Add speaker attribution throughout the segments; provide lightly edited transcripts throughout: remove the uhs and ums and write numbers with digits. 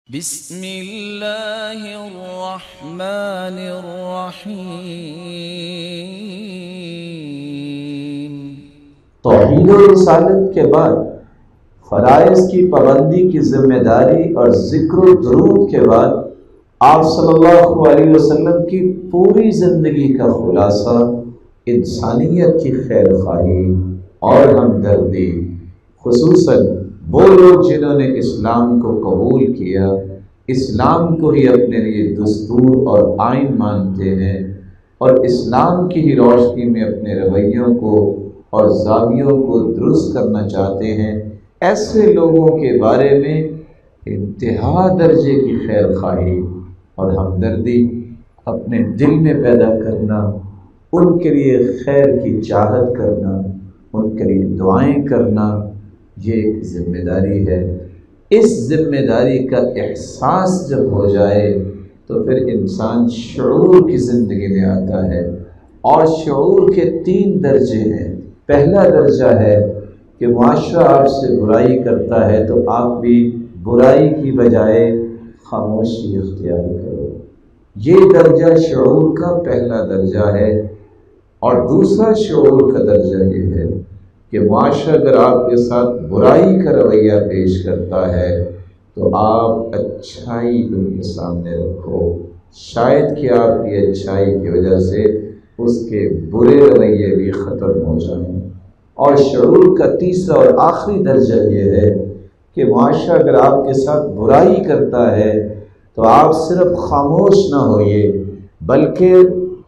Speaker 1: بسم اللہ الرحمن الرحیم۔
Speaker 2: توحید و رسالت کے بعد فرائض کی پابندی کی ذمہ داری اور ذکر و درود کے بعد آپ صلی اللہ علیہ وسلم کی پوری زندگی کا خلاصہ انسانیت کی خیر خواہی اور ہمدردی، خصوصاً وہ لوگ جنہوں نے اسلام کو قبول کیا، اسلام کو ہی اپنے لیے دستور اور آئین مانتے ہیں اور اسلام کی ہی روشنی میں اپنے رویوں کو اور زاویوں کو درست کرنا چاہتے ہیں، ایسے لوگوں کے بارے میں انتہا درجے کی خیر خواہی اور ہمدردی اپنے دل میں پیدا کرنا، ان کے لیے خیر کی چاہت کرنا، ان کے لیے دعائیں کرنا، یہ ایک ذمہ داری ہے۔ اس ذمہ داری کا احساس جب ہو جائے تو پھر انسان شعور کی زندگی میں آتا ہے، اور شعور کے 3 درجے ہیں۔ پہلا درجہ ہے کہ معاشرہ آپ سے برائی کرتا ہے تو آپ بھی برائی کی بجائے خاموشی اختیار کرو، یہ درجہ شعور کا پہلا درجہ ہے۔ اور دوسرا شعور کا درجہ یہ ہے کہ معاشرہ اگر آپ کے ساتھ برائی کا رویہ پیش کرتا ہے تو آپ اچھائی ان کے سامنے رکھو، شاید کہ آپ کی اچھائی کی وجہ سے اس کے برے رویے بھی ختم ہو جائیں۔ اور شعور کا تیسرا اور آخری درجہ یہ ہے کہ معاشرہ اگر آپ کے ساتھ برائی کرتا ہے تو آپ صرف خاموش نہ ہوئے، بلکہ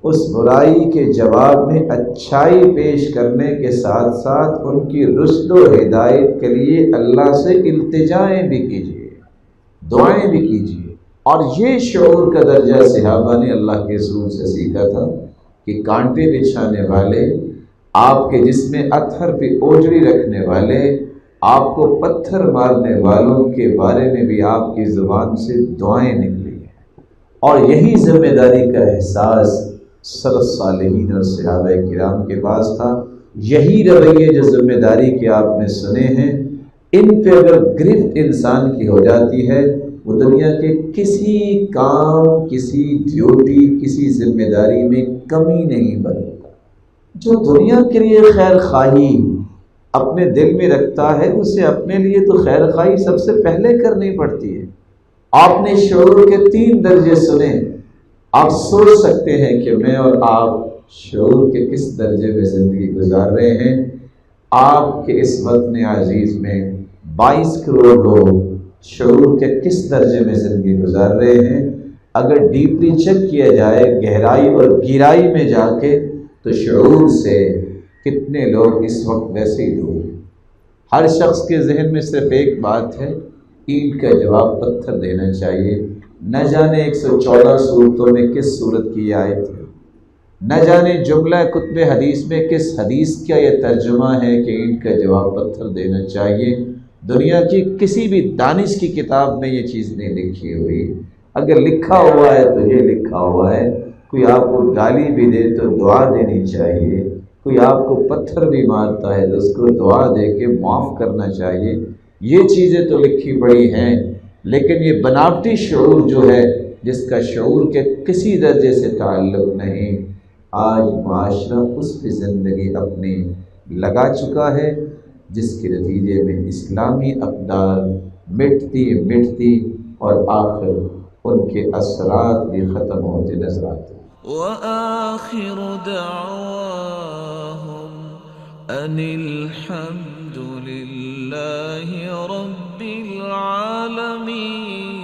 Speaker 2: اس برائی کے جواب میں اچھائی پیش کرنے کے ساتھ ساتھ ان کی رشد و ہدایت کے لیے اللہ سے التجائیں بھی کیجیے، دعائیں بھی کیجیے۔ اور یہ شعور کا درجہ صحابہ نے اللہ کے رسول سے سیکھا تھا کہ کانٹے بچھانے والے، آپ کے جسم اطہر پہ اوجڑی رکھنے والے، آپ کو پتھر مارنے والوں کے بارے میں بھی آپ کی زبان سے دعائیں نکلی ہیں۔ اور یہی ذمہ داری کا احساس سلف صالحین اور صحابہ کرام کے پاس تھا۔ یہی رویے جو ذمہ داری کے آپ نے سنے ہیں، ان پہ اگر گرفت انسان کی ہو جاتی ہے، وہ دنیا کے کسی کام، کسی ڈیوٹی، کسی ذمہ داری میں کمی نہیں برتتا۔ جو دنیا کے لیے خیر خواہی اپنے دل میں رکھتا ہے، اسے اپنے لیے تو خیر خواہی سب سے پہلے کرنی پڑتی ہے۔ آپ نے شعور کے 3 درجے سنے، آپ سوچ سکتے ہیں کہ میں اور آپ شعور کے کس درجے میں زندگی گزار رہے ہیں۔ آپ کے اس وطن عزیز میں 22 کروڑ لوگ شعور کے کس درجے میں زندگی گزار رہے ہیں؟ اگر ڈیپلی چیک کیا جائے، گہرائی اور گہرائی میں جا کے، تو شعور سے کتنے لوگ اس وقت ویسے ہی دور ہیں۔ ہر شخص کے ذہن میں صرف ایک بات ہے، اینٹ کا جواب پتھر دینا چاہیے۔ نہ جانے 114 صورتوں میں کس صورت کی آیت ہے، نہ جانے جملہ کتب حدیث میں کس حدیث کا یہ ترجمہ ہے کہ اینٹ کا جواب پتھر دینا چاہیے۔ دنیا کی کسی بھی دانش کی کتاب میں یہ چیز نہیں لکھی ہوئی۔ اگر لکھا ہوا ہے تو یہ لکھا ہوا ہے، کوئی آپ کو گالی بھی دے تو دعا دینی چاہیے، کوئی آپ کو پتھر بھی مارتا ہے تو اس کو دعا دے کے معاف کرنا چاہیے۔ یہ چیزیں تو لکھی پڑی ہیں، لیکن یہ بناوٹی شعور جو ہے، جس کا شعور کے کسی درجے سے تعلق نہیں، آج معاشرہ اس پہ زندگی اپنی لگا چکا ہے، جس کے نتیجے میں اسلامی اقدار مٹتی اور آخر ان کے اثرات بھی ختم ہوتے نظر آتے ہیں۔
Speaker 1: وآخر دعواهم ان الحمد للہ رب العالمین۔